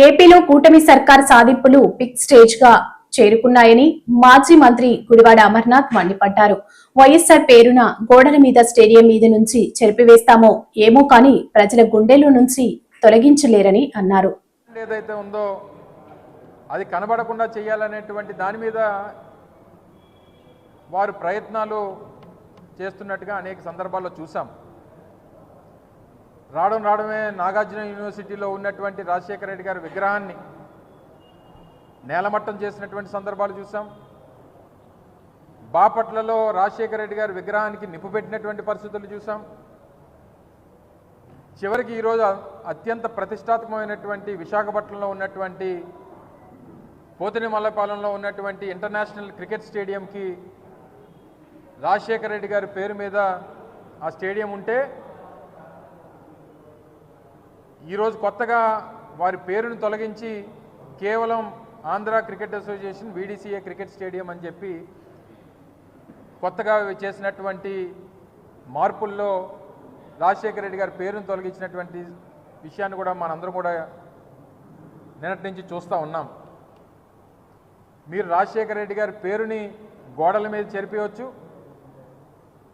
ఏపీలో కూటమి సర్కార్ సాధింపులు పిక్ స్టేజ్ గా చేరుకున్నాయని మాజీ మంత్రి గుడివాడ అమర్నాథ్ మండిపడ్డారు. వైఎస్ఆర్ పేరున గోడల మీద స్టేడియం మీద నుంచి చెరిపివేస్తామో ఏమో కానీ ప్రజల గుండెల్లో నుంచి తొలగించలేరని అన్నారు. ఏదైతే ఉందో అది కనబడకుండా చేయాలనేటువంటి దాని మీద వారు ప్రయత్నాలు చేస్తున్నట్టుగా అనేక సందర్భాల్లో చూసాం. రావడమే నాగార్జున యూనివర్సిటీలో ఉన్నటువంటి రాజశేఖర రెడ్డి గారి విగ్రహాన్ని నేలమట్టం చేసినటువంటి సందర్భాలు చూసాం. బాపట్లలో రాజశేఖర రెడ్డి గారి విగ్రహానికి నిప్పు పెట్టినటువంటి పరిస్థితులు చూసాం. చివరికి ఈరోజు అత్యంత ప్రతిష్టాత్మకమైనటువంటి విశాఖపట్నంలో ఉన్నటువంటి పోతినిమల్లపాలెంలో ఉన్నటువంటి ఇంటర్నేషనల్ క్రికెట్ స్టేడియంకి రాజశేఖర రెడ్డి గారి పేరు మీద ఆ స్టేడియం ఉంటే ఈరోజు కొత్తగా వారి పేరును తొలగించి కేవలం Andhra cricket association VDCA cricket stadium అని చెప్పి కొత్తగా చేసినటువంటి మార్పుల్లో రాజశేఖర రెడ్డి గారి పేరును తొలగించినటువంటి విషయాన్ని కూడా మనందరం కూడా నిన్నటి నుంచి చూస్తూ ఉన్నాం. మీరు రాజశేఖర రెడ్డి గారి పేరుని గోడల మీద చెరిపేయవచ్చు,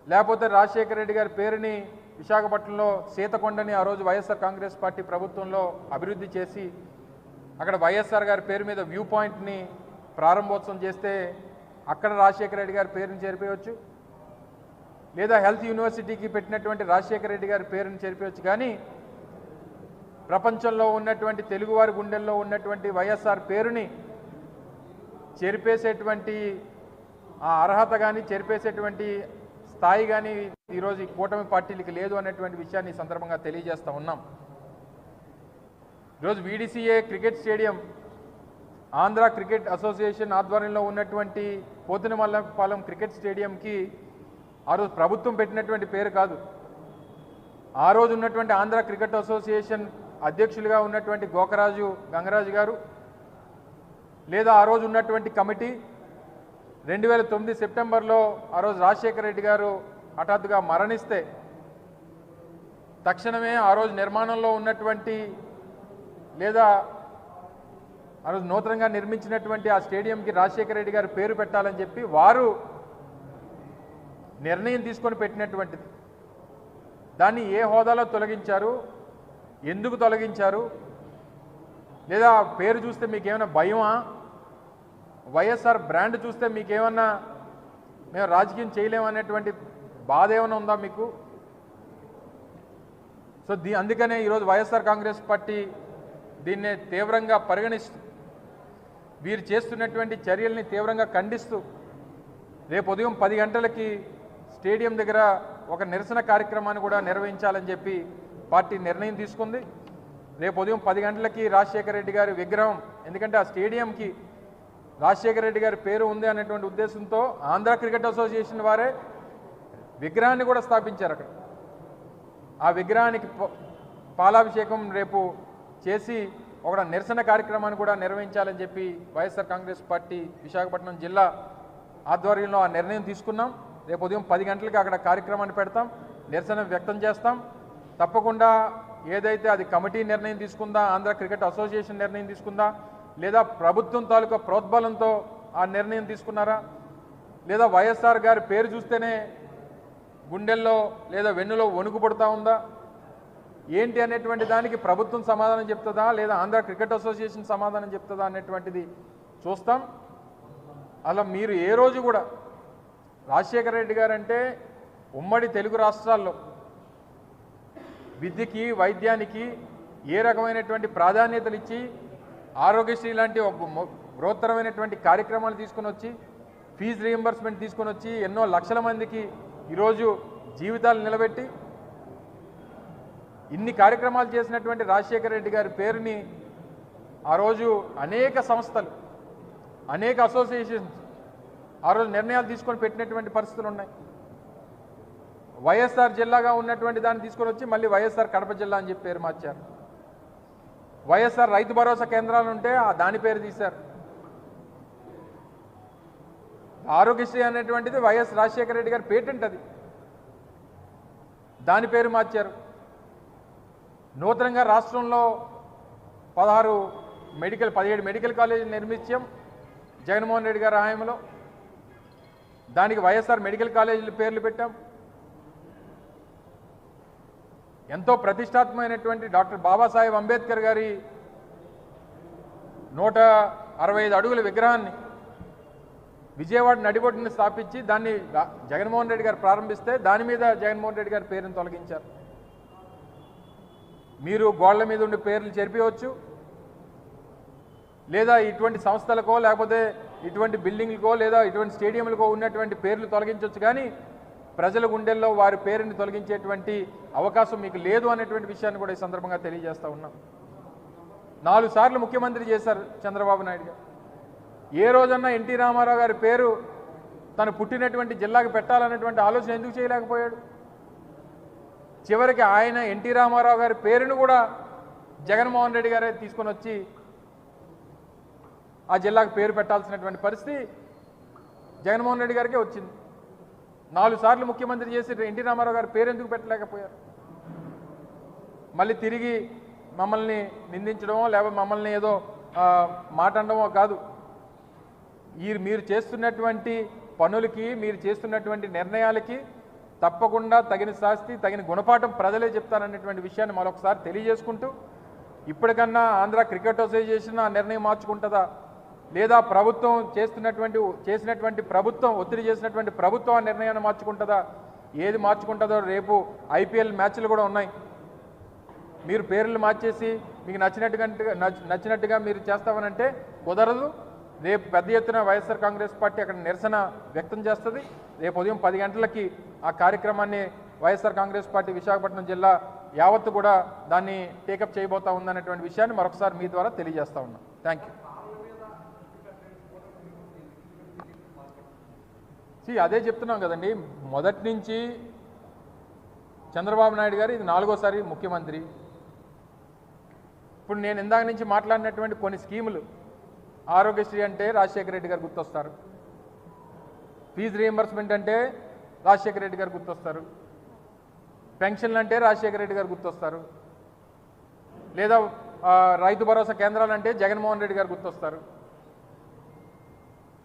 లేకపోతే రాజశేఖర రెడ్డి గారి పేరుని విశాఖపట్నంలో సీతకొండని ఆ రోజు వైఎస్ఆర్ కాంగ్రెస్ పార్టీ ప్రభుత్వంలో అభివృద్ధి చేసి అక్కడ వైఎస్ఆర్ గారి పేరు మీద వ్యూ పాయింట్ని ప్రారంభోత్సవం చేస్తే అక్కడ రాజశేఖర రెడ్డి గారి పేరుని చేరిపోయవచ్చు, లేదా హెల్త్ యూనివర్సిటీకి పెట్టినటువంటి రాజశేఖర రెడ్డి గారి పేరుని చేరిపోయవచ్చు. కానీ ప్రపంచంలో ఉన్నటువంటి తెలుగువారి గుండెల్లో ఉన్నటువంటి వైఎస్ఆర్ పేరుని చెరిపేసేటువంటి ఆ అర్హత కానీ చెరిపేసేటువంటి స్థాయి కానీ ఈరోజు ఈ కూటమి పార్టీలకి లేదు అనేటువంటి విషయాన్ని ఈ సందర్భంగా తెలియజేస్తూ ఉన్నాం. ఈరోజు VDCA cricket stadium Andhra cricket association ఆధ్వర్యంలో ఉన్నటువంటి పోతినిమల్లపాలెం క్రికెట్ స్టేడియంకి ఆ రోజు ప్రభుత్వం పెట్టినటువంటి పేరు కాదు. ఆ రోజు ఉన్నటువంటి ఆంధ్ర క్రికెట్ అసోసియేషన్ అధ్యక్షులుగా ఉన్నటువంటి గోకరాజు గంగరాజు గారు, లేదా ఆ రోజు ఉన్నటువంటి కమిటీ 2009 సెప్టెంబర్లో ఆ రోజు రాజశేఖర రెడ్డి గారు హఠాత్తుగా మరణిస్తే తక్షణమే ఆ రోజు నిర్మాణంలో ఉన్నటువంటి లేదా ఆ రోజు నూతనంగా నిర్మించినటువంటి ఆ స్టేడియంకి రాజశేఖర రెడ్డి గారు పేరు పెట్టాలని చెప్పి వారు నిర్ణయం తీసుకొని పెట్టినటువంటిది. దాన్ని ఏ హోదాలో తొలగించారు, ఎందుకు తొలగించారు, లేదా పేరు చూస్తే మీకేమైనా భయమా, వైఎస్ఆర్ బ్రాండ్ చూస్తే మీకేమన్నా మేము రాజకీయం చేయలేమనేటువంటి బాధ ఏమైనా ఉందా మీకు? సో అందుకనే ఈరోజు వైఎస్ఆర్ కాంగ్రెస్ పార్టీ దీన్నే తీవ్రంగా పరిగణిస్తూ వీరు చేస్తున్నటువంటి చర్యల్ని తీవ్రంగా ఖండిస్తూ రేపు ఉదయం 10 గంటలకి స్టేడియం దగ్గర ఒక నిరసన కార్యక్రమాన్ని కూడా నిర్వహించాలని చెప్పి పార్టీ నిర్ణయం తీసుకుంది. రేపు ఉదయం 10 గంటలకి రాజశేఖర రెడ్డి గారి విగ్రహం, ఎందుకంటే ఆ స్టేడియంకి రాజశేఖర రెడ్డి గారి పేరు ఉంది అనేటువంటి ఉద్దేశంతో ఆంధ్ర క్రికెట్ అసోసియేషన్ వారే విగ్రహాన్ని కూడా స్థాపించారు. అక్కడ ఆ విగ్రహానికి పాలాభిషేకం రేపు చేసి ఒక నిరసన కార్యక్రమాన్ని కూడా నిర్వహించాలని చెప్పి వైఎస్ఆర్ కాంగ్రెస్ పార్టీ విశాఖపట్నం జిల్లా ఆధ్వర్యంలో ఆ నిర్ణయం తీసుకున్నాం. రేపు ఉదయం 10 గంటలకి అక్కడ కార్యక్రమాన్ని పెడతాం, నిరసన వ్యక్తం చేస్తాం. తప్పకుండా ఏదైతే అది కమిటీ నిర్ణయం తీసుకుందా, ఆంధ్ర క్రికెట్ అసోసియేషన్ నిర్ణయం తీసుకుందా, లేదా ప్రభుత్వం తాలూకా ప్రోద్బలంతో ఆ నిర్ణయం తీసుకున్నారా, లేదా వైఎస్ఆర్ గారి పేరు చూస్తేనే గుండెల్లో లేదా వెన్నులో వణుకు పడుతూ ఉందా, ఏంటి అనేటువంటి దానికి ప్రభుత్వం సమాధానం చెప్తుందా, లేదా ఆంధ్ర క్రికెట్ అసోసియేషన్ సమాధానం చెప్తుందా అనేటువంటిది చూస్తాం. అలా మీరు ఏ రోజు కూడా రాజశేఖర రెడ్డి గారు అంటే ఉమ్మడి తెలుగు రాష్ట్రాల్లో విద్యకి వైద్యానికి ఏ రకమైనటువంటి ప్రాధాన్యతలు ఇచ్చి ఆరోగ్యశ్రీ లాంటి ఒక బృహత్తరమైనటువంటి కార్యక్రమాలు తీసుకొని వచ్చి ఫీజు రీయింబర్స్మెంట్ తీసుకొని వచ్చి ఎన్నో లక్షల మందికి ఈరోజు జీవితాలు నిలబెట్టి ఇన్ని కార్యక్రమాలు చేసినటువంటి రాజశేఖర రెడ్డి గారి పేరుని ఆ రోజు అనేక సంస్థలు, అనేక అసోసియేషన్స్ ఆ రోజు నిర్ణయాలు తీసుకొని పెట్టినటువంటి పరిస్థితులు ఉన్నాయి. వైఎస్ఆర్ జిల్లాగా ఉన్నటువంటి దాన్ని తీసుకొని వచ్చి మళ్ళీ వైఎస్ఆర్ కడప జిల్లా అని చెప్పి పేరు మార్చారు. వైఎస్ఆర్ రైతు భరోసా కేంద్రాలు ఉంటే దాని పేరు తీశారు. ఆరోగ్యశ్రీ అనేటువంటిది వైఎస్ రాజశేఖర రెడ్డి గారి పేటెంట్, అది దాని పేరు మార్చారు. నూతనంగా రాష్ట్రంలో 16 17 మెడికల్ కాలేజీలు నిర్మించాం జగన్మోహన్ రెడ్డి గారి హయాంలో. దానికి వైఎస్ఆర్ మెడికల్ కాలేజీలు పేర్లు పెట్టాం. ఎంతో ప్రతిష్టాత్మకమైనటువంటి డాక్టర్ బాబాసాహెబ్ అంబేద్కర్ గారి 165 అడుగుల విగ్రహాన్ని విజయవాడ నడిబొట్టుని స్థాపించి దాన్ని జగన్మోహన్ రెడ్డి గారు ప్రారంభిస్తే దాని మీద జగన్మోహన్ రెడ్డి గారి పేరును తొలగించారు. మీరు గోళ్ల మీద ఉండే పేర్లు చెరిపివచ్చు, లేదా ఇటువంటి సంస్థలకో లేకపోతే ఇటువంటి బిల్డింగ్లకో లేదా ఇటువంటి స్టేడియంలకో ఉన్నటువంటి పేర్లు తొలగించవచ్చు, కానీ ప్రజల గుండెల్లో వారి పేరుని తొలగించేటువంటి అవకాశం మీకు లేదు అనేటువంటి విషయాన్ని కూడా ఈ సందర్భంగా తెలియజేస్తూ ఉన్నాం. 4 సార్లు ముఖ్యమంత్రి చేశారు చంద్రబాబు నాయుడు గారు. ఏ రోజన్నా ఎన్టీ రామారావు గారి పేరు తను పుట్టినటువంటి జిల్లాకు పెట్టాలనేటువంటి ఆలోచన ఎందుకు చేయలేకపోయాడు? చివరికి ఆయన ఎన్టీ రామారావు గారి పేరును కూడా జగన్మోహన్ రెడ్డి గారే తీసుకొని వచ్చి ఆ జిల్లాకు పేరు పెట్టాల్సినటువంటి పరిస్థితి జగన్మోహన్ రెడ్డి గారికే వచ్చింది. 4 సార్లు ముఖ్యమంత్రి చేసి ఎన్టీ రామారావు గారి పేరు ఎందుకు పెట్టలేకపోయారు? మళ్ళీ తిరిగి మమ్మల్ని నిందించడమో లేకపోతే మమ్మల్ని ఏదో మాట అనడమో కాదు. మీరు చేస్తున్నటువంటి పనులకి, మీరు చేస్తున్నటువంటి నిర్ణయాలకి తప్పకుండా తగిన శాస్తి, తగిన గుణపాఠం ప్రజలే చెప్తారనేటువంటి విషయాన్ని మరొకసారి తెలియజేసుకుంటూ, ఇప్పటికన్నా ఆంధ్ర క్రికెట్ అసోసియేషన్ ఆ నిర్ణయం మార్చుకుంటుందా, లేదా ప్రభుత్వం చేసినటువంటి ప్రభుత్వం ఒత్తిడి చేసినటువంటి ప్రభుత్వం ఆ నిర్ణయాన్ని మార్చుకుంటుందా, ఏది మార్చుకుంటుందో రేపు ఐపీఎల్ మ్యాచ్లు కూడా ఉన్నాయి. మీరు పేర్లు మార్చేసి మీకు నచ్చినట్టుగా మీరు చేస్తామనంటే కుదరదు. రేపు పెద్ద ఎత్తున వైఎస్ఆర్ కాంగ్రెస్ పార్టీ అక్కడ నిరసన వ్యక్తం చేస్తుంది. రేపు ఉదయం 10 గంటలకి ఆ కార్యక్రమాన్ని వైఎస్ఆర్ కాంగ్రెస్ పార్టీ విశాఖపట్నం జిల్లా యావత్తు కూడా దాన్ని టేకప్ చేయబోతా ఉందనేటువంటి విషయాన్ని మరొకసారి మీ ద్వారా తెలియజేస్తా ఉన్నాం. Thank you. అదే చెప్తున్నాం కదండి, మొదటి నుంచి చంద్రబాబు నాయుడు గారు ఇది 4వ ముఖ్యమంత్రి. ఇప్పుడు నేను ఇందాక నుంచి మాట్లాడినటువంటి కొన్ని స్కీములు, ఆరోగ్యశ్రీ అంటే రాజశేఖర రెడ్డి గారు గుర్తొస్తారు, ఫీజు రీయింబర్స్మెంట్ అంటే రాజశేఖర రెడ్డి గారు గుర్తొస్తారు, పెన్షన్లు అంటే రాజశేఖర రెడ్డి గారు గుర్తొస్తారు, లేదా రైతు భరోసా కేంద్రాలు అంటే జగన్మోహన్ రెడ్డి గారు గుర్తొస్తారు,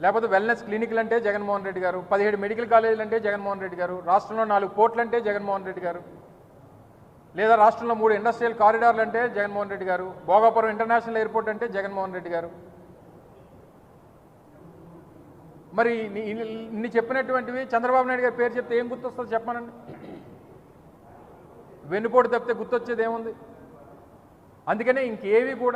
లేకపోతే వెల్నెస్ క్లినిక్లు అంటే జగన్మోహన్ రెడ్డి గారు, 17 మెడికల్ కాలేజీలు అంటే జగన్మోహన్ రెడ్డి గారు, రాష్ట్రంలో 4 పోర్ట్లు అంటే జగన్మోహన్ రెడ్డి గారు, లేదా రాష్ట్రంలో 3 ఇండస్ట్రియల్ కారిడార్లు అంటే జగన్మోహన్ రెడ్డి గారు, భోగాపురం ఇంటర్నేషనల్ ఎయిర్పోర్ట్ అంటే జగన్మోహన్ రెడ్డి గారు. మరి ఇన్ని చెప్పినటువంటివి చంద్రబాబు నాయుడు గారి పేరు చెప్తే ఏం గుర్తొస్తుంది చెప్పమనండి? వెన్నుపోటు తప్పితే గుర్తొచ్చేది ఏముంది? అందుకనే ఇంకేవి కూడా